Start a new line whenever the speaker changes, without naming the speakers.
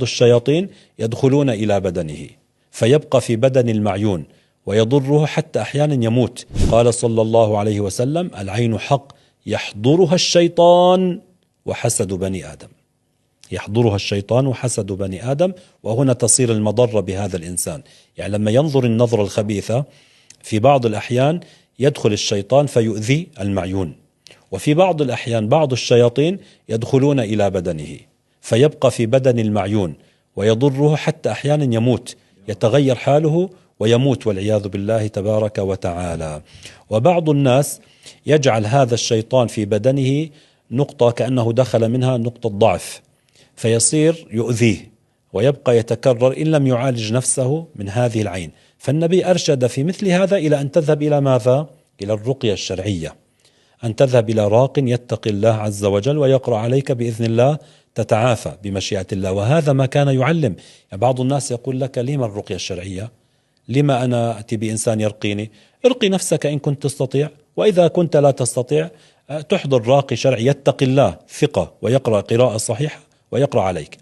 الشياطين يدخلون إلى بدنه فيبقى في بدن المعيون ويضره حتى أحيانا يموت. قال صلى الله عليه وسلم: العين حق يحضرها الشيطان وحسد بني آدم. يحضرها الشيطان وحسد بني آدم، وهنا تصير المضرة بهذا الإنسان. يعني لما ينظر النظرة الخبيثة في بعض الأحيان يدخل الشيطان فيؤذي المعيون، وفي بعض الأحيان بعض الشياطين يدخلون إلى بدنه فيبقى في بدن المعيون ويضره حتى أحيانا يموت، يتغير حاله ويموت والعياذ بالله تبارك وتعالى. وبعض الناس يجعل هذا الشيطان في بدنه نقطة كأنه دخل منها نقطة ضعف، فيصير يؤذيه ويبقى يتكرر إن لم يعالج نفسه من هذه العين. فالنبي أرشد في مثل هذا إلى أن تذهب إلى ماذا؟ إلى الرقية الشرعية، أن تذهب إلى راق يتقي الله عز وجل ويقرأ عليك بإذن الله تتعافى بمشيئة الله. وهذا ما كان يعلم. يعني بعض الناس يقول لك: لما الرقية الشرعية؟ لما أنا أتي بإنسان يرقيني؟ ارقي نفسك إن كنت تستطيع، وإذا كنت لا تستطيع تحضر راقي شرعي يتقي الله ثقة ويقرأ قراءة صحيحة ويقرأ عليك.